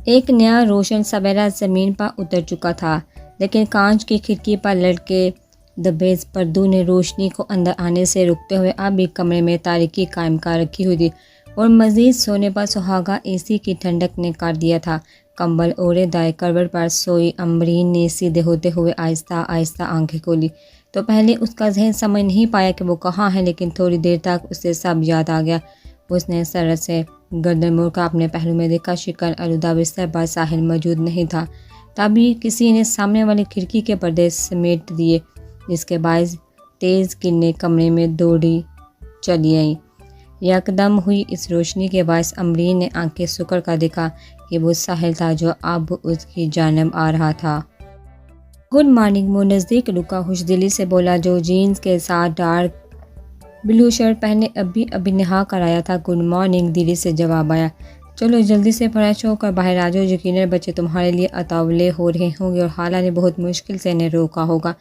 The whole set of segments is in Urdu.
ایک نیا روشن سویرا زمین پر اتر چکا تھا، لیکن کانچ کی کھڑکی پر لٹکے دبیز پردوں نے روشنی کو اندر آنے سے روکتے ہوئے اب بھی کمرے میں تاریکی قائم کر رکھی ہوئی تھی، اور مزید سونے پر سہاگا اے سی کی ٹھنڈک نے کر دیا تھا۔ کمبل اوڑھے دائیں کروٹ پر سوئی امبرین نے سیدھے ہوتے ہوئے آہستہ آہستہ آنکھیں کھولی تو پہلے اس کا ذہن سمجھ نہیں پایا کہ وہ کہاں ہے، لیکن تھوڑی دیر تک اسے سب یاد آ گیا۔ اس نے سرعت سے گردن موڑ کر اپنے پہلو میں دیکھا، شکن آلودہ بستر پر ساحل موجود نہیں تھا۔ تبھی کسی نے سامنے والی کھڑکی کے پردے سمیٹ دیے، جس کے باعث تیز کرنیں کمرے میں دوڑی چلی آئیں۔ یکدم ہوئی اس روشنی کے باعث امبرین نے آنکھیں سکڑ کر دیکھا کہ وہ ساحل تھا جو اب اس کی جانب آ رہا تھا۔ گڈ مارننگ، وہ نزدیک رکا، خوش دلی سے بولا، جو جینز کے ساتھ ڈارک بلو شرٹ پہنے ابھی نہا کر آیا تھا۔ گڈ مارننگ، دلی سے جواب آیا۔ چلو جلدی سے فریش ہو کر باہر آ جاؤ، یقیناً بچے تمہارے لیے اتاولے ہو رہے ہوں گے اور خالہ نے بہت مشکل سے انہیں روکا ہوگا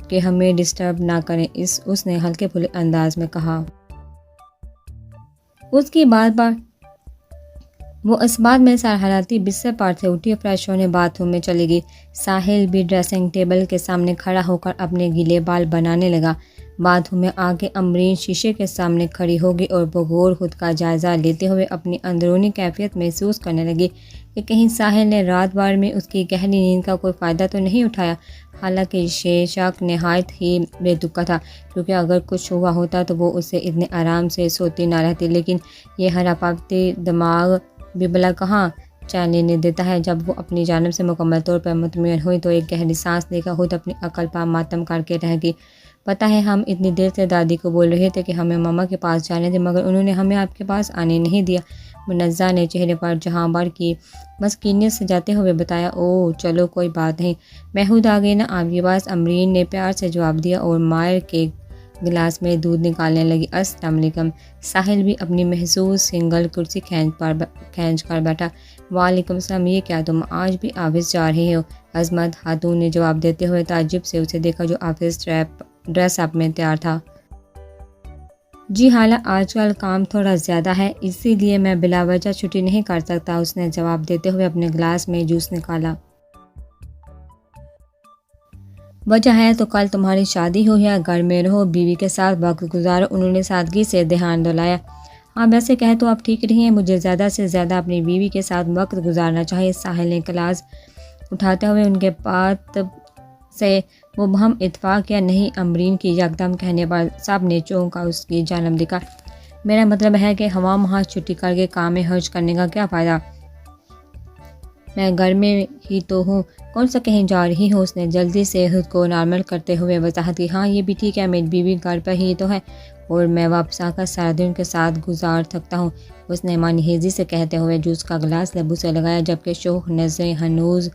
کہ ہمیں ڈسٹرب نہ کریں، اس نے ہلکے پھلے انداز میں کہا۔ اس کی بات پر وہ اس بات میں سر ہلاتی بستر پر سے اٹھی اور فریش ہونے باتھ روم میں چلی گئی۔ ساحل بھی ڈریسنگ ٹیبل کے سامنے کھڑا ہو کر اپنے گیلے بال بنانے لگا۔ باتھ روم میں آ کے امبرین شیشے کے سامنے کھڑی ہو گئی اور بغور خود کا جائزہ لیتے ہوئے اپنی اندرونی کیفیت محسوس کرنے لگی کہ کہیں ساحل نے رات بھر میں اس کی گہری نیند کا کوئی فائدہ تو نہیں اٹھایا۔ حالانکہ یہ شک نہایت ہی بے تکا تھا، کیونکہ اگر کچھ ہوا ہوتا تو وہ اسے اتنے آرام سے سوتی نہ رہتی، لیکن یہ ہراپاتی دماغ بھی بلا کہاں چین لینے دیتا ہے۔ جب وہ اپنی جانب سے مکمل طور پر مطمئن ہوئی تو ایک گہری سانس لے کر خود اپنی عقل پر ماتم کر کے رہ گئی۔ پتہ ہے ہم اتنی دیر سے دادی کو بول رہے تھے کہ ہمیں ماما کے پاس جانے دیں، مگر انہوں نے ہمیں آپ کے پاس آنے نہیں دیا، منزہ نے چہرے پر جہاں بھر کی مسکینیت سجاتے ہوئے بتایا۔ اوہ چلو کوئی بات نہیں، محمود آ گئی نا آپ کے پاس، امبرین نے پیار سے جواب دیا اور مائر کے گلاس میں دودھ نکالنے لگی۔ السلام علیکم۔ ساحل بھی اپنی محظوظ سنگل کرسی کھینچ کر بیٹھا۔ وعلیکم السلام، یہ کیا تم آج بھی آفس جا رہے ہو؟ عظمت خاتون نے جواب دیتے ہوئے تعجب سے اسے دیکھا جو آفس ڈریس اپ میں تیار تھا۔ جی حالہ آج کل کام تھوڑا زیادہ ہے، اسی لیے میں بلا وجہ چھٹی نہیں کر سکتا، اس نے جواب دیتے ہوئے اپنے گلاس میں جوس نکالا۔ وجہ ہے تو کل تمہاری شادی ہوئی ہے، گھر میں رہو، بیوی کے ساتھ وقت گزارو، انہوں نے سادگی سے دھیان دلایا۔ ہاں ویسے کہے تو آپ ٹھیک رہی ہیں، مجھے زیادہ سے زیادہ اپنی بیوی کے ساتھ وقت گزارنا چاہیے۔ ساحل نے کلاس اٹھاتے ہوئے ان کے بات سے وہ بہم اتفاق کیا۔ نہیں، امبرین کی یکدم کہنے پر سب نے چونک کر اس کی جانب دیکھا۔ میرا مطلب ہے کہ ہوا مہا چھٹی کر کے کام میں حرج کرنے کا کیا فائدہ؟ میں گھر میں ہی تو ہوں، کون سا کہیں جا رہی ہوں؟ اس نے جلدی سے خود کو نارمل کرتے ہوئے وضاحت کی۔ ہاں یہ بھی ٹھیک ہے، میری بیوی گھر پر ہی تو ہے اور میں واپس آ کر سارا دن ان کے ساتھ گزار سکتا ہوں، اس نے مانہیزی سے کہتے ہوئے جوس کا گلاس لبوں سے لگایا، جبکہ شوخ نظریں ہنوز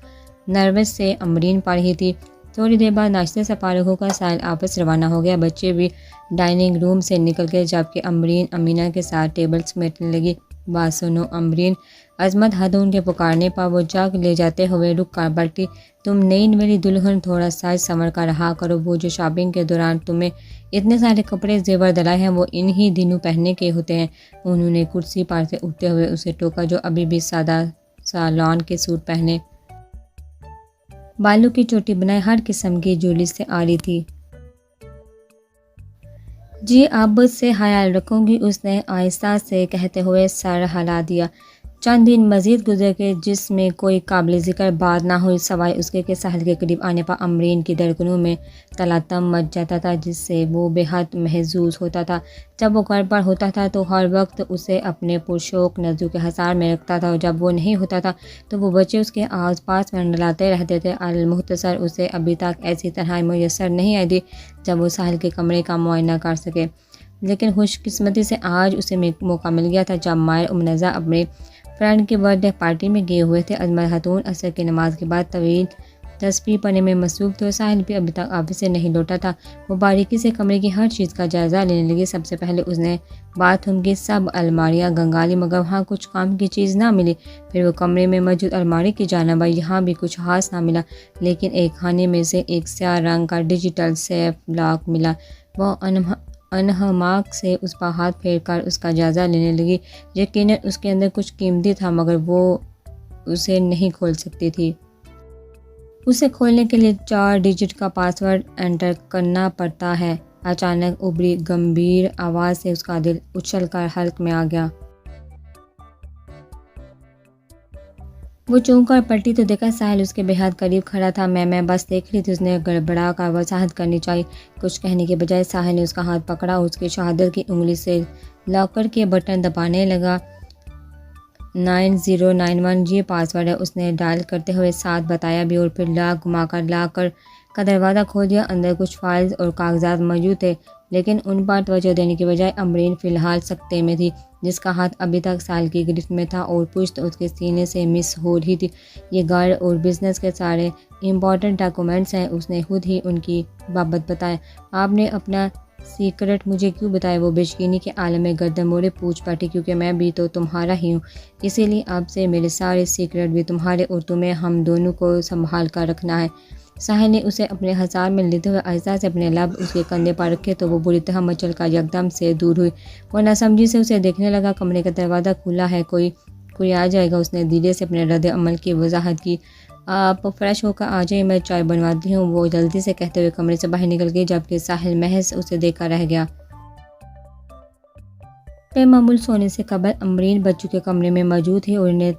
نروس سے امبرین پر ہی تھی۔ تھوڑی دیر بعد ناشتے سے فارغ ہو کر ساحل آفس روانہ ہو گیا۔ بچے بھی ڈائننگ روم سے نکل گئے، جبکہ امبرین امینہ کے ساتھ ٹیبل سمیٹنے لگی۔ بات سنو امبرین، عظمت خاتون کے پکارنے پر وہ جاگ لے جاتے ہوئے رک کر بلٹی، تم نئی نویلی دلہن، تھوڑا ساز سنور کر رہا کرو، وہ جو شاپنگ کے دوران تمہیں اتنے سارے کپڑے زیور دلائے ہیں وہ انہی دنوں پہننے کے ہوتے ہیں۔ انہوں نے کرسی پر سے اٹھتے ہوئے اسے ٹوکا جو ابھی بھی سادہ سا لان کے سوٹ پہنے بالوں کی چوٹی بنائے ہر قسم کی جولی سے آ رہی تھی۔ جی اب سے خیال رکھوں گی، اس نے آہستہ سے کہتے ہوئے سر ہلا دیا۔ چند دن مزید گزر گئے جس میں کوئی قابل ذکر بات نہ ہوئی سوائے اس کے کہ ساحل کے قریب آنے پر امبرین کی دھڑکنوں میں تلاطم مچ جاتا تھا، جس سے وہ بے حد محظوظ ہوتا تھا۔ جب وہ گھر پر ہوتا تھا تو ہر وقت اسے اپنے پرشوق نظروں کے حصار میں رکھتا تھا، اور جب وہ نہیں ہوتا تھا تو وہ بچے اس کے آس پاس منڈلاتے رہتے تھے۔ المختصر اسے ابھی تک ایسی تنہائی میسر نہیں آئی تھی جب وہ ساحل کے کمرے کا معائنہ کر سکے، لیکن خوش قسمتی سے آج اسے موقع مل گیا تھا جب مائر اور منزہ اپنے فرینڈ کی برتھ ڈے پارٹی میں گئے ہوئے تھے۔ عظمت خاتون عصر کی نماز کے بعد طویل تسبیح پڑھنے میں مصروف تھے اور ساحل بھی ابھی تک آفس سے نہیں لوٹا تھا۔ وہ باریکی سے کمرے کی ہر چیز کا جائزہ لینے لگی۔ سب سے پہلے اس نے باتھ روم کی سب الماریاں گنگالی، مگر وہاں کچھ کام کی چیز نہ ملی۔ پھر وہ کمرے میں موجود الماری کی جانب آئی، یہاں بھی کچھ خاص نہ ملا، لیکن ایک خانے میں سے ایک سیاہ رنگ کا ڈیجیٹل سیف لاک ملا۔ وہ انہماک سے اس پر ہاتھ پھیر کر اس کا جائزہ لینے لگی۔ یقیناً اس کے اندر کچھ قیمتی تھا، مگر وہ اسے نہیں کھول سکتی تھی۔ اسے کھولنے کے لیے 4 ڈیجٹ کا پاسورڈ انٹر کرنا پڑتا ہے۔ اچانک ابھری گمبھیر آواز سے اس کا دل اچھل کر حلق میں آ گیا۔ وہ چونک کر پلٹی تو دیکھا ساحل اس کے بے حد قریب کھڑا تھا۔ میں بس دیکھ رہی تھی۔ اس نے گڑبڑا کر وضاحت کرنی چاہی۔ کچھ کہنے کے بجائے ساحل نے اس کا ہاتھ پکڑا اور اس کی شہادت کی انگلی سے لاکر کے بٹن دبانے لگا۔ 9091 یہ پاسورڈ ہے، اس نے ڈائل کرتے ہوئے 7 بتایا بھی اور پھر لاک گھما کر لاکر کا دروازہ کھول دیا۔ اندر کچھ فائلز اور کاغذات موجود تھے، لیکن ان پر توجہ دینے کے بجائے امرین فی الحال سکتے میں تھی، جس کا ہاتھ ابھی تک ساحل کی گرفت میں تھا اور پشت اس کے سینے سے مس ہو رہی تھی۔ یہ گاڑ اور بزنس کے سارے امپورٹنٹ ڈاکومنٹس ہیں، اس نے خود ہی ان کی بابت بتایا۔ آپ نے اپنا سیکرٹ مجھے کیوں بتایا؟ وہ بے یقینی کے عالم میں گردن موڑے پوچھ بیٹھی۔ کیونکہ میں بھی تو تمہارا ہی ہوں، اسی لیے آپ سے میرے سارے سیکرٹ بھی تمہارے اور تمہیں ہم دونوں کو سنبھال کر رکھنا ہے۔ ساحل نے اسے اپنے ہزار میں لیتے ہوئے آہستہ سے اپنے لب اس کے کندھے پر رکھے تو وہ بری طرح مچل کر یکدم سے دور ہوئی۔ وہ ناسمجھی سے اسے دیکھنے لگا۔ کمرے کا دروازہ کھلا ہے، کوئی آ جائے گا۔ اس نے دھیرے سے اپنے رد عمل کی وضاحت کی۔ آپ فریش ہو کر آ جائیں، میں چائے بنواتی ہوں۔ وہ جلدی سے کہتے ہوئے کمرے سے باہر نکل گئی، جبکہ ساحل محض اسے دیکھ کر رہ گیا۔ بے معمول سونے سے قبل امرین بچوں کے کمرے میں موجود تھی اور انہیں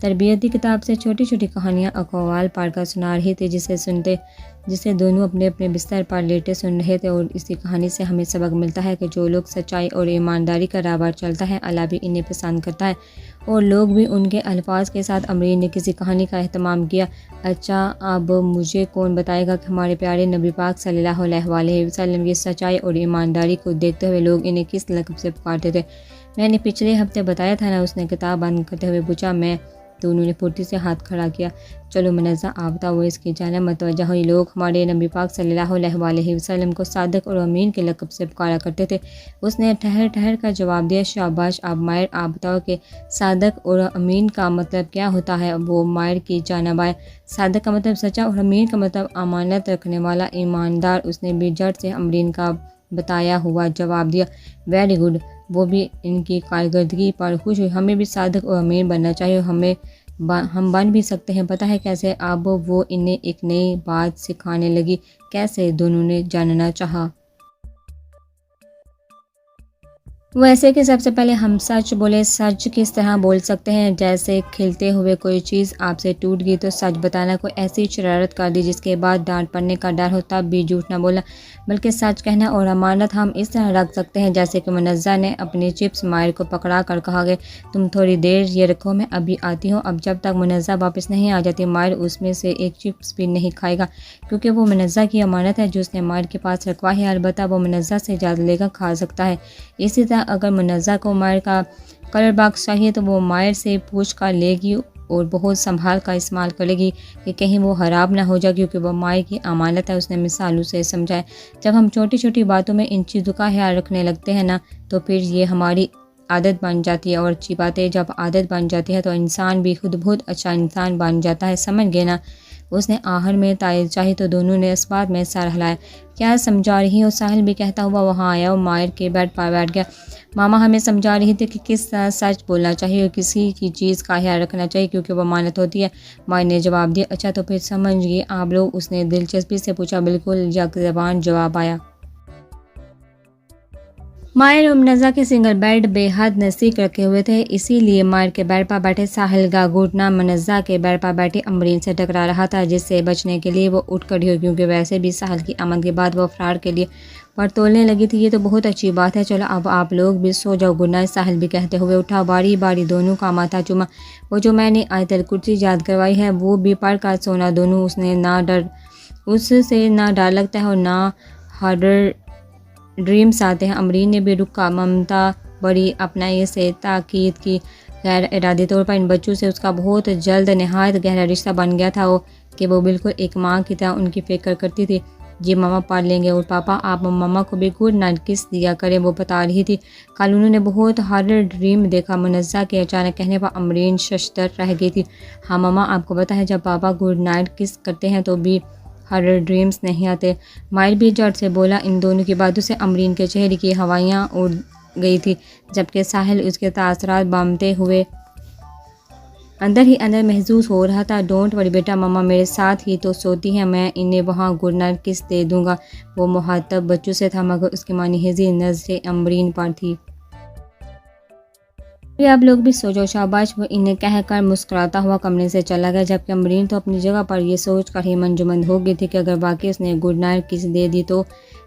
تربیتی کتاب سے چھوٹی چھوٹی کہانیاں اقوال پڑھ کر سنا رہی تھی، جسے دونوں اپنے اپنے بستر پر لیٹے سن رہے تھے۔ اور اسی کہانی سے ہمیں سبق ملتا ہے کہ جو لوگ سچائی اور ایمانداری کا راہ پر چلتا ہے، اللہ بھی انہیں پسند کرتا ہے، اور لوگ بھی۔ ان کے الفاظ کے ساتھ امرین نے کسی کہانی کا اہتمام کیا۔ اچھا، اب مجھے کون بتائے گا کہ ہمارے پیارے نبی پاک صلی اللہ علیہ وآلہ وسلم کی سچائی اور ایمانداری کو دیکھتے ہوئے لوگ انہیں کس لقب سے پکارتے تھے؟ میں نے پچھلے ہفتے بتایا تھا نا، اس نے کتاب بند کرتے ہوئے پوچھا۔ میں دونوں نے پھرتی سے ہاتھ کھڑا کیا۔ چلو منزہ آفتہ، وہ اس کی جانب متوجہ ہوئی۔ لوگ ہمارے نبی پاک صلی اللہ علیہ وآلہ وسلم کو صادق اور امین کے لقب سے پکارا کرتے تھے۔ اس نے ٹھہر کر جواب دیا۔ شاباش، اب ماہر، آپ بتاؤ کہ صادق اور امین کا مطلب کیا ہوتا ہے؟ وہ ماہر کی جانب آئے۔ صادق کا مطلب سچا اور امین کا مطلب امانت رکھنے والا، ایماندار۔ اس نے بھی جھٹ سے امرین کا بتایا ہوا جواب دیا۔ ویری گڈ، وہ بھی ان کی کارکردگی پر خوش ہوئی۔ ہمیں بھی صادق اور امین بننا چاہیے، ہم بن بھی سکتے ہیں۔ پتہ ہے کیسے؟ اب وہ انہیں ایک نئی بات سکھانے لگی۔ کیسے؟ دونوں نے جاننا چاہا۔ وہ ایسے کہ سب سے پہلے ہم سچ بولے۔ سچ کس طرح بول سکتے ہیں؟ جیسے کھلتے ہوئے کوئی چیز آپ سے ٹوٹ گئی تو سچ بتانا۔ کوئی ایسی شرارت کر دی جس کے بعد ڈانٹ پڑنے کا ڈر ہو تب بھی جھوٹ نہ بولنا، بلکہ سچ کہنا۔ اور امانت ہم اس طرح رکھ سکتے ہیں جیسے کہ منزہ نے اپنی چپس ماہر کو پکڑا کر کہا کہ تم تھوڑی دیر یہ رکھو، میں ابھی آتی ہوں۔ اب جب تک منزہ واپس نہیں آ جاتی، ماہر اس میں سے ایک چپس بھی نہیں کھائے گا، کیونکہ وہ منزہ کی امانت ہے جو اس نے ماہر کے پاس رکھوا ہے۔ البتہ وہ منزہ سے اجازت لے کر کھا سکتا ہے۔ اسی طرح اگر منزہ کو ماہر کا کلر باکس چاہیے تو وہ ماہر سے پوچھ کر لے گی اور بہت سنبھال کر استعمال کرے گی کہ کہیں وہ خراب نہ ہو جائے، کیونکہ وہ ماہر کی امانت ہے۔ اس نے مثالوں سے سمجھایا۔ جب ہم چھوٹی چھوٹی باتوں میں ان چیزوں کا خیال رکھنے لگتے ہیں نا، تو پھر یہ ہماری عادت بن جاتی ہے، اور اچھی باتیں جب عادت بن جاتی ہے تو انسان بھی خود بہت اچھا انسان بن جاتا ہے، سمجھ گئے نا؟ اس نے آخر میں تائید چاہی تو دونوں نے اس بات میں سر ہلایا۔ کیا سمجھا رہی ہو؟ ساحل بھی کہتا ہوا وہاں آیا اور ماہر کے بیڈ پر بیٹھ گیا۔ ماما ہمیں سمجھا رہی تھی کہ کس طرح سچ بولنا چاہیے اور کسی کی چیز کا خیال رکھنا چاہیے کیونکہ وہ امانت ہوتی ہے، ماہر نے جواب دیا۔ اچھا تو پھر سمجھ گئی آپ لوگ؟ اس نے دلچسپی سے پوچھا۔ بالکل، یک زبان جواب آیا۔ ماہر اور منزہ کے سنگل بیڈ بے حد نزدیک رکھے ہوئے تھے، اسی لیے ماہر کے بیڈ پر بیٹھے ساحل کا گھٹنا منزہ کے بیڈ پر بیٹھی امرین سے ٹکرا رہا تھا، جس سے بچنے کے لیے وہ اٹھ کھڑی ہوئی، کیونکہ ویسے بھی ساحل کی آمد کے بعد وہ فرار کے لیے پڑتولنے لگی تھی۔ یہ تو بہت اچھی بات ہے، چلو اب آپ لوگ بھی سو جاؤ۔ گڈ نائٹ، ساحل بھی کہتے ہوئے اٹھا۔ باری باری دونوں کا ماتھا چوما۔ وہ جو میں نے آیت الکرسی یاد کروائی ہے وہ بھی پڑھ کر سونا دونوں۔ اس سے نہ ڈر لگتا ہے اور نہ ہارڈر ڈریمز آتے ہیں۔ امرین نے بھی رکا۔ ممتا بڑی اپنائی سے تاکید کی۔ غیر ارادی طور پر ان بچوں سے اس کا بہت جلد نہایت گہرا رشتہ بن گیا تھا کہ وہ بالکل ایک ماں کی طرح ان کی فکر کرتی تھی۔ جی ماما پڑھ لیں گے، اور پاپا آپ ماما کو بھی گڈ نائٹ کس دیا کریں، وہ بتا رہی تھی۔ کل انہوں نے بہت ہارڈر ڈریم دیکھا۔ منزہ کے اچانک کہنے پر امرین ششدر رہ گئی تھی۔ ہاں ماما، آپ کو پتہ ہے جب پاپا گڈ نائٹ کس کرتے ہیں تو بھی ہارڈر ڈریمز نہیں آتے۔ ماہر بھی جھٹ سے بولا۔ ان دونوں کی باتوں سے امرین کے چہرے کی ہوائیاں اڑ گئی تھی، جبکہ ساحل اس کے تاثرات بامتے ہوئے اندر ہی اندر محسوس ہو رہا تھا، ڈونٹ وری بیٹا، ماما میرے ساتھ ہی تو سوتی ہیں، میں انہیں وہاں گڈ نائٹ کس دے دوں گا۔ وہ مخاطب بچوں سے تھا مگر اس کی مانحیزی نظریں امبرین پر تھی۔ آپ لوگ بھی سو جاؤ، شاباش، وہ انہیں کہہ کر مسکراتا ہوا کمرے سے چلا گیا، جبکہ امبرین تو اپنی جگہ پر یہ سوچ کر ہی منجمد ہو گئی تھی کہ اگر واقعی اس نے گڈ نائٹ کس دے دی تو۔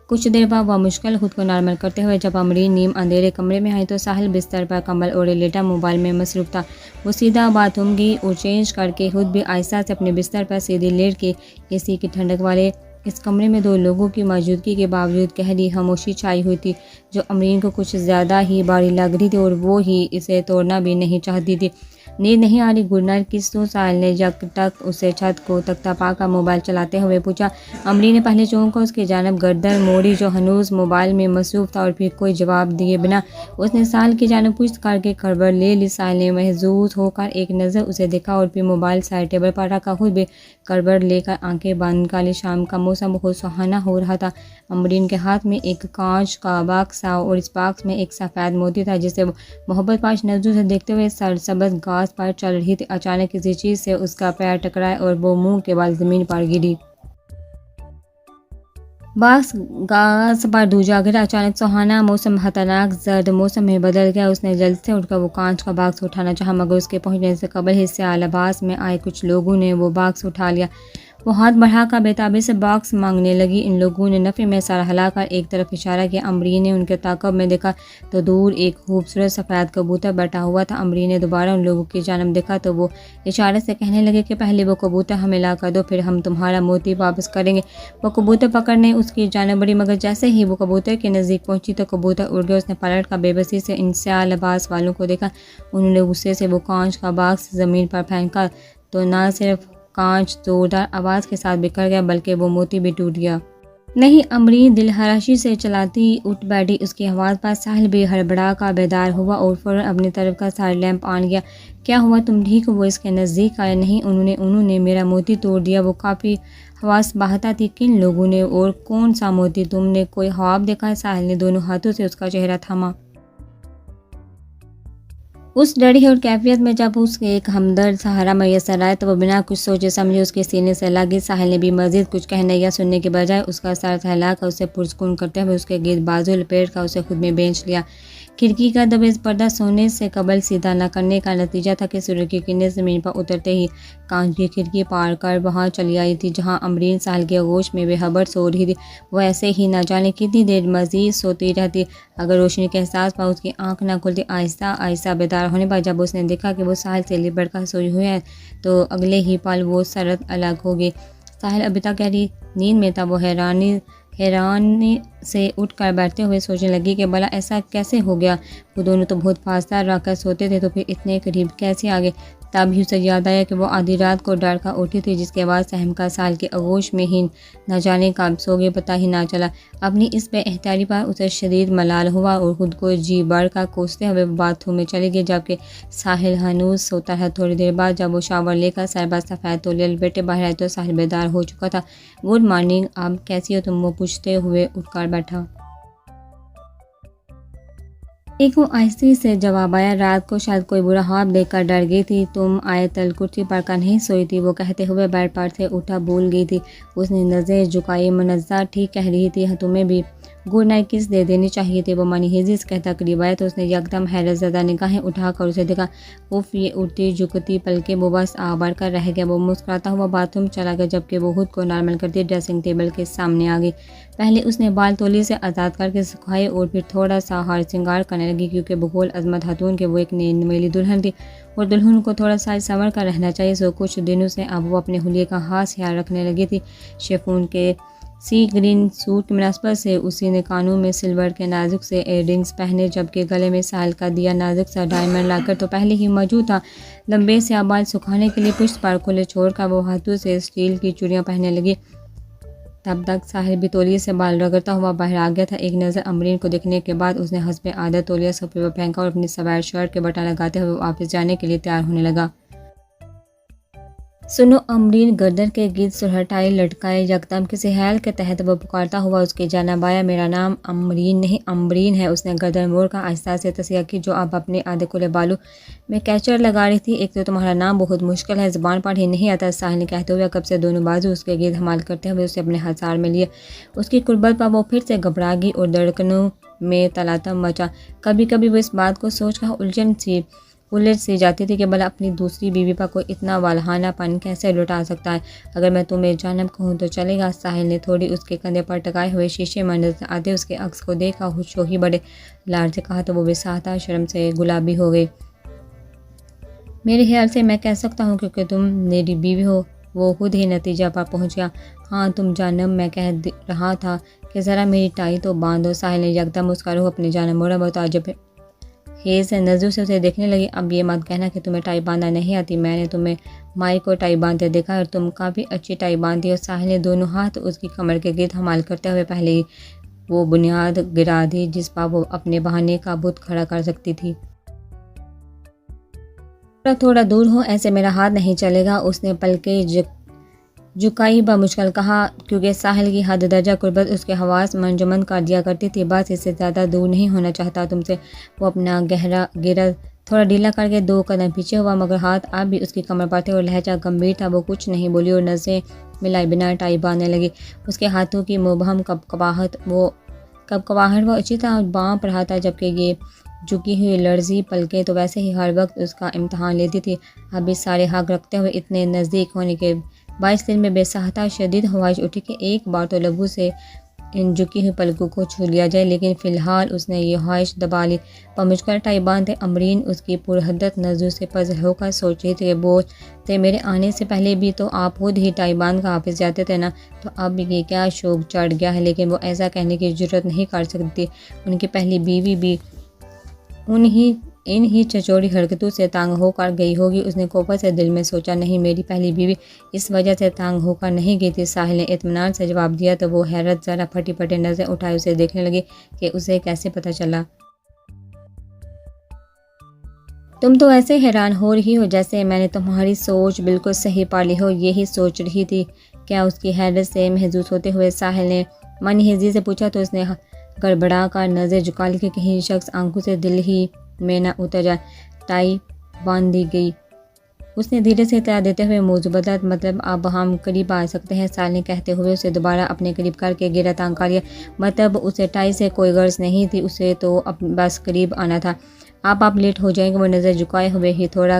کچھ دیر بعد وہ مشکل خود کو نارمل کرتے ہوئے جب امبرین نیم اندھیرے کمرے میں آئی تو ساحل بستر پر کمبل اوڑھے لیٹا موبائل میں مصروف تھا۔ وہ سیدھا باتھ روم گئی اور چینج کر کے خود بھی آہستہ سے اپنے بستر پر سیدھی لیٹ کے اے سی کی ٹھنڈک والے اس کمرے میں دو لوگوں کی موجودگی کے باوجود گہری خاموشی چھائی ہوئی تھی جو امبرین کو کچھ زیادہ ہی بھاری لگ رہی تھی اور وہ ہی اسے توڑنا بھی نہیں چاہتی تھی۔ نیند نہیں آ رہی، گڈ نائٹ کس تو؟ ساحل نے یک ٹک اسے چھت کو تختہ پا کر موبائل چلاتے ہوئے پوچھا۔ امبرین نے پہلے چونک کر اس کی جانب گردن موڑی جو ہنوز موبائل میں مصروف تھا اور پھر کوئی جواب دیے بنا اس نے ساحل کی جانب پشت کر کے کھڑبڑ لے لی۔ ساحل نے محظوظ ہو کر ایک نظر اسے دیکھا اور پھر موبائل سائڈ ٹیبل پر رکھا، خود بھی کھڑبڑ لے کر آنکھیں بند کر لی۔ شام کا موسم بہت سہانا ہو رہا تھا۔ امبرین کے ہاتھ میں ایک کانچ کا باکس تھا اور اس باکس میں ایک سفید موتی تھا جسے وہ محبت پاش نظروں سے دیکھتے ہوئے سرسبز گھاس پر چل رہی تھی۔ اچانک کسی چیز سے اس کا پیر ٹکرایا اور وہ منہ کے بل زمین پر گری۔ باکس گھاس پر دوجا گرا۔ اچانک سہانا موسم خطرناک زرد موسم میں بدل گیا۔ اس نے جلد سے اٹھ کر وہ کانچ کا باکس اٹھانا چاہا مگر اس کے پہنچنے سے قبل ہی سیاہ لباس میں آئے کچھ لوگوں نے وہ باکس اٹھا لیا۔ وہ ہاتھ بڑھا کر بے تابی سے باکس مانگنے لگی۔ ان لوگوں نے نفی میں سر ہلا کر ایک طرف اشارہ کیا۔ امبرین نے ان کے تعاقب میں دیکھا تو دور ایک خوبصورت سفید کبوتر بیٹھا ہوا تھا۔ امبرین نے دوبارہ ان لوگوں کی جانب دیکھا تو وہ اشارے سے کہنے لگے کہ پہلے وہ کبوتر ہمیں لا کر دو پھر ہم تمہارا موتی واپس کریں گے۔ وہ کبوتر پکڑنے اس کی جانب بڑھی مگر جیسے ہی وہ کبوتر کے نزدیک پہنچی تو کبوتر اڑ گیا۔ اس نے پلٹ کر بے بسی سے ان سیاہ لباس والوں کو دیکھا۔ انہوں نے غصے سے وہ کانچ کا باکس زمین پر پھینکا تو نہ صرف کانچ زوردار آواز کے ساتھ بکھر گیا بلکہ وہ موتی بھی ٹوٹ گیا۔ نہیں، امبرین دل خراشی سے چلاتی اٹھ بیٹھی۔ اس کی آواز پر ساحل بھی ہڑبڑا کر بیدار ہوا اور فوراً اپنی طرف کا سائڈ لیمپ آن کیا۔ کیا ہوا، تم ٹھیک ہو؟ وہ اس کے نزدیک آیا۔ نہیں، انہوں نے میرا موتی توڑ دیا۔ وہ کافی حواس باہتا تھی۔ کن لوگوں نے اور کون سا موتی؟ تم نے کوئی خواب دیکھا ہے؟ ساحل نے دونوں ہاتھوں سے اس کا چہرہ تھاما۔ اس ڈری اور کیفیت میں جب اس کے ایک ہمدرد سہارا میسر آیا تو وہ بنا کچھ سوچے سمجھے اس کے سینے سے لگی۔ ساحل نے بھی مزید کچھ کہنے یا سننے کے بجائے اس کا سر ہلا کر اسے پرسکون کرتے ہوئے اس کے گرد بازو لپیٹ کر اسے خود میں بینچ لیا۔ کھڑکی کا دبیز پردہ سونے سے قبل سیدھا نہ کرنے کا نتیجہ تھا کہ سورج کی کرنیں زمین پر اترتے ہی کانچ کی کھڑکی پار کر وہاں چلی آئی تھی جہاں امبرین ساحل کی آغوش میں بے خبر سو رہی تھی۔ وہ ایسے ہی نہ جانے کتنی دیر مزید سوتی رہتی اگر روشنی کے احساس پر اس کی آنکھ نہ کھلتی۔ آہستہ آہستہ بیدار ہونے پر جب اس نے دیکھا کہ وہ ساحل سے لپٹ کر سوئی ہوئی ہے تو اگلے ہی پل وہ سرد الگ ہو گئی۔ ساحل ابھی تک گہری نیند میں تھا۔ وہ حیرانی سے اٹھ کر بیٹھتے ہوئے سوچنے لگی کہ بھلا ایسا کیسے ہو گیا؟ وہ دونوں تو بہت فاصلہ رکھ کر سوتے تھے تو پھر اتنے قریب کیسے آ گئے؟ تب ہی اسے یاد آیا کہ وہ آدھی رات کو ڈر کر اٹھی تھی جس کے بعد سہم کا ساحل کی آغوش میں ہی نہ جانے کب سو گئے پتہ ہی نہ چلا۔ اپنی اس بے احتیاطی پر اسے شدید ملال ہوا اور خود کو جی بڑھ کر کوستے ہوئے باتھ روم میں چلی گئی جبکہ ساحل ہنوز سوتا ہے۔ تھوڑی دیر بعد جب وہ شاور لے کر سر پر سفید تولیہ لپیٹے باہر آئی تو ساحل بیدار ہو چکا تھا۔ گڈ مارننگ، اب کیسی ہو تم؟ وہ پوچھتے ہوئے اٹھ کر بیٹھا۔ ایک وہ آہستگی سے جواب آیا، رات کو شاید کوئی برا خواب دیکھ کر ڈر گئی تھی، تم آیت الکرسی پڑھ کر نہیں سوئی تھی؟ وہ کہتے ہوئے بیڈ پر سے اٹھا بھول گئی تھی۔ اس نے نظریں جھکائی، منزہ ٹھیک کہہ رہی تھی، تمہیں بھی گڈ نائٹ کس دے دینی چاہیے تھی۔ وہ منحیزی سے کہتا قریب آیا تو اس نے یکدم حیرت زدہ نگاہیں اٹھا کر اسے دیکھا۔ اف، یہ اٹھتی جھکتی پلکیں وہ بس آ بڑھ کر رہ گیا۔ وہ مسکراتا ہوا باتھ روم چلا گیا جبکہ وہ خود کو نارمل کرتی ڈریسنگ ٹیبل کے سامنے آ گئی۔ پہلے اس نے بال تولیے سے آزاد کر کے سکھائے اور پھر تھوڑا سا ہار سنگار کرنے لگی کیونکہ بقول عظمت خاتون کہ وہ ایک نئی نویلی دلہن تھی اور دلہن کو تھوڑا سا سنور کر رہنا چاہیے۔ سو کچھ دنوں سے اب وہ اپنے حلیے کا خاص خیال رکھنے لگی تھی۔ شیفون کے سی گرین سوٹ کی مناسبت سے اسی نے کانوں میں سلور کے نازک سے ایئر رنگز پہنے جبکہ گلے میں ساحل کا دیا نازک سا ڈائمنڈ لا کر تو پہلے ہی موجود تھا۔ لمبے سیاہ بال سکھانے کے لیے پشت پر کھلے چھوڑ کر وہ ہاتھوں سے اسٹیل کی چوڑیاں پہننے لگی۔ تب تک ساحل بھی تولیے سے بال رگڑتا ہوا باہر آ گیا تھا۔ ایک نظر امبرین کو دیکھنے کے بعد اس نے حسب عادت تولیہ صفے پر پھینکا اور اپنی سویٹ شرٹ کے بٹن لگاتے ہوئے آفس جانے کے لیے تیار ہونے لگا۔ سنو امرین گردن کے گرد سرہٹائی لٹکائے یکدم کسی خیال کے تحت وہ پکارتا ہوا اس کی جانب آیا۔ میرا نام امرین نہیں امبرین ہے۔ اس نے گردن موڑ کر آہستہ سے تصحیح کی جو اب اپنے آدھے کھلے بالوں میں کیچر لگا رہی تھی۔ ایک تو تمہارا نام بہت مشکل ہے، زبان پر ہی نہیں آتا، ساحل نے کہتے ہوئے کب سے دونوں بازو اس کے گرد حمال کرتے ہوئے اسے اپنے ہتھیار میں لیے۔ اس کی قربت پر وہ پھر سے گھبرا گئی اور دھڑکنوں میں تلاطم مچا۔ کبھی کبھی وہ اس بات کو سوچ کر الجھ سی جاتی تھی کہ بھلا اپنی دوسری بیوی پر کوئی اتنا والہانہ پن کیسے لٹا سکتا ہے۔ اگر میں تمہیں جانب کہوں تو چلے گا؟ ساحل نے تھوڑی اس کے کندھے پر ٹکائے ہوئے شیشے میں نظر آتے اس کے عکس کو دیکھا، ہوشوہی بڑے لاڈ سے کہا تو وہ بساطا شرم سے گلابی ہو گئی۔ میرے خیال سے میں کہہ سکتا ہوں کیونکہ تم میری بیوی ہو۔ وہ خود ہی نتیجہ پر پہنچ گیا۔ ہاں تم جانب، میں کہہ رہا تھا کہ ذرا میری ٹائی تو باندھو۔ ساحل نے یکدم اس کا رخ اپنی جانب موڑا، وہ تعجب خیز نظروں سے اسے دیکھنے لگی۔ اب یہ مت کہنا کہ تمہیں ٹائی باندھنا نہیں آتی، میں نے تمہیں مائی کو ٹائی باندھتے دیکھا ہے اور تم کافی اچھی ٹائی باندھتی ہو۔ ساحل نے دونوں ہاتھ اس کی کمر کے گرد حمال کرتے ہوئے پہلے ہی وہ بنیاد گرا دی جس پر وہ اپنے بہانے کا بت کھڑا کر سکتی تھی۔ تھوڑا دور ہو، ایسے میرا ہاتھ نہیں چلے گا، اس نے پلکیں جھکائی بمشکل کہا، کیونکہ ساحل کی حد درجہ قربت اس کے حواس منجمد کر دیا کرتی تھی۔ بس اس سے زیادہ دور نہیں ہونا چاہتا تم سے۔ وہ اپنا گرد تھوڑا ڈھیلا کر کے 2 قدم پیچھے ہوا، مگر ہاتھ اب بھی اس کی کمر پر تھے اور لہجہ گمبھیر تھا۔ وہ کچھ نہیں بولی اور نظریں ملائے بنا ٹائی باندھنے لگی۔ اس کے ہاتھوں کی مبہم کپکپاہٹ وہ اچھی طرح بانپ رہا تھا، جبکہ یہ جھکی ہوئی لرزی پلکیں تو ویسے ہی ہر وقت اس کا امتحان لیتی تھی۔ اب اس سارے حق رکھتے ہوئے اتنے نزدیک ہونے کے باعث دل میں بے ساختہ شدید خواہش اٹھی کہ ایک بار تو لبوں سے ان جھکی ہوئی پلکوں کو چھو لیا جائے، لیکن فی الحال اس نے یہ خواہش دبا لی۔ بمشکل ٹائی باندھے امرین اس کی پرحدت نظروں سے پذیر ہو کر سوچ رہی تھی کہ بوجھ تھے، میرے آنے سے پہلے بھی تو آپ خود ہی ٹائی باندھ کر آفس جاتے تھے نا، تو اب یہ کیا شوق چڑھ گیا ہے؟ لیکن وہ ایسا کہنے کی جرات نہیں کر سکتی۔ ان کی پہلی بیوی بھی ان ہی چچوڑی حرکتوں سے تنگ ہو کر گئی ہوگی۔ اس نے کوفت سے دل میں سوچا، نہیں میری پہلی بیوی اس وجہ سے تنگ ہو کر نہیں گئی تھی۔ ساحل نے اطمینان سے جواب دیا تو وہ حیرت ذرا پھٹی پھٹی نظریں اٹھائے اسے دیکھنے لگی کہ اسے کیسے پتہ چلا۔ تم تو ایسے حیران ہو رہی ہو جیسے میں نے تمہاری سوچ بالکل صحیح پا لی ہو۔ یہی سوچ رہی تھی کیا؟ اس کی حیرت سے محظوظ ہوتے ہوئے ساحل نے منی ہزی سے پوچھا تو اس نے گڑبڑا کر نظر جھکا لی کہ کہیں شخص آنکھوں سے دل ہی میں نہ اتر جائے۔ ٹائی باندھ دی گئی؟ اس نے دھیرے سے اطلاع دیتے ہوئے موضوع بدلا، مطلب اب ہم قریب آ سکتے ہیں؟ ساحل نے کہتے ہوئے اسے دوبارہ اپنے قریب کر کے گھیرا تانگ کر لیا۔ مطلب اسے ٹائی سے کوئی غرض نہیں تھی، اسے تو بس قریب آنا تھا۔ آپ لیٹ ہو جائیں گے؟ وہ نظر جھکائے ہوئے ہی تھوڑا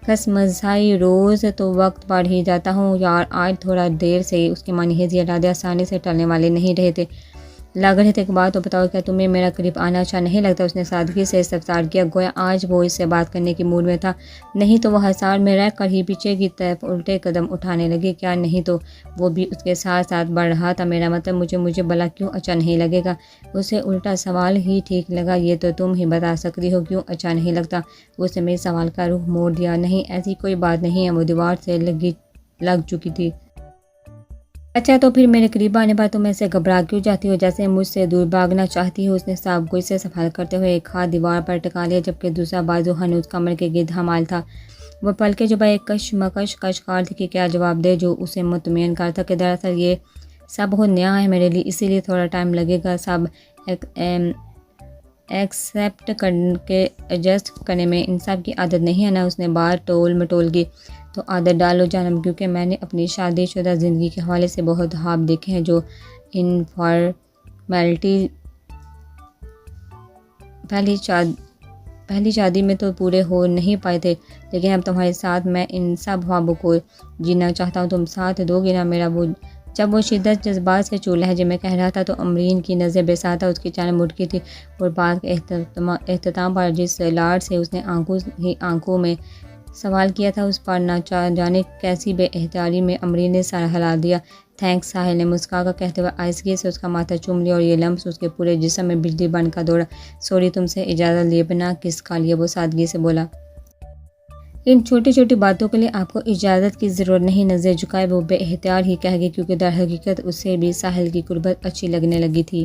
کسمسائی، روز تو وقت پڑھ ہی جاتا ہوں یار، آج تھوڑا دیر سے ہی۔ اس کے معنی ہزی ارادے آسانی سے ٹلنے والے نہیں لگ رہے تھے۔ ایک بات تو بتاؤ، کیا تمہیں میرا قریب آنا اچھا نہیں لگتا؟ اس نے سادگی سے استفسار کیا، گویا آج وہ اس سے بات کرنے کی موڈ میں تھا۔ نہیں تو وہ حصار میں رہ کر ہی پیچھے کی طرف الٹے قدم اٹھانے لگی۔ کیا نہیں تو؟ وہ بھی اس کے ساتھ ساتھ بڑھ رہا تھا۔ میرا مطلب مجھے بھلا کیوں اچھا نہیں لگے گا؟ اسے الٹا سوال ہی ٹھیک لگا، یہ تو تم ہی بتا سکتی ہو کیوں اچھا نہیں لگتا۔ اس نے میرے سوال کا رخ موڑ دیا، نہیں ایسی کوئی بات نہیں ہے، وہ دیوار سے لگ چکی تھی۔ اچھا تو پھر میرے قریب آنے پر تم ایسے گھبرا کیوں جاتی ہو جیسے مجھ سے دور بھاگنا چاہتی ہو؟ اس نے صاف گوئی سے سوال کرتے ہوئے ایک ہاتھ دیوار پر ٹکا لیا جبکہ دوسرا بازو ہنوز کمر کے گرد حمال تھا۔ وہ پلکیں جو ایک کشمکش کشکار تھی کہ کیا جواب دے جو اسے مطمئن کرتا کہ دراصل یہ سب بہت نیا ہے میرے لیے، اسی لیے تھوڑا ٹائم لگے گا سب ایکسیپٹ کے ایڈجسٹ کرنے میں۔ ان سب کی عادت نہیں ہے نا؟ اس نے بار ٹول مٹول کی تو عادت ڈالو جانب، کیونکہ میں نے اپنی شادی شدہ زندگی کے حوالے سے بہت خواب دیکھے ہیں جو انفارمیلٹی پہلی شادی میں تو پورے ہو نہیں پائے تھے، لیکن اب تمہارے ساتھ میں ان سب خوابوں کو جینا چاہتا ہوں۔ تم ساتھ دو گے نا میرا؟ وہ جب وہ شدت جذبات سے چور لہجے میں کہہ رہا تھا تو امرین کی نظر بے ساختہ اس کی جانب مڑ کی تھی اور بات کے اختتام پر جس لاڈ سے اس نے آنکھوں میں سوال کیا تھا اس پر نہ جانے کیسی بے احتیاطی میں امرین نے سر ہلا دیا۔ تھینکس، ساحل نے مسکرا کر کہتے ہوئے آہستگی سے اس کا ماتھا چوم لیا اور یہ لمس اس کے پورے جسم میں بجلی بن کر دوڑا۔ سوری، تم سے اجازت لیے بنا کس کا لیے؟ وہ سادگی سے بولا۔ ان چھوٹی چھوٹی باتوں کے لیے آپ کو اجازت کی ضرورت نہیں۔ نظر جھکائے وہ بے اختیار ہی کہہ گئی کیونکہ در حقیقت اسے بھی ساحل کی قربت اچھی لگنے لگی تھی۔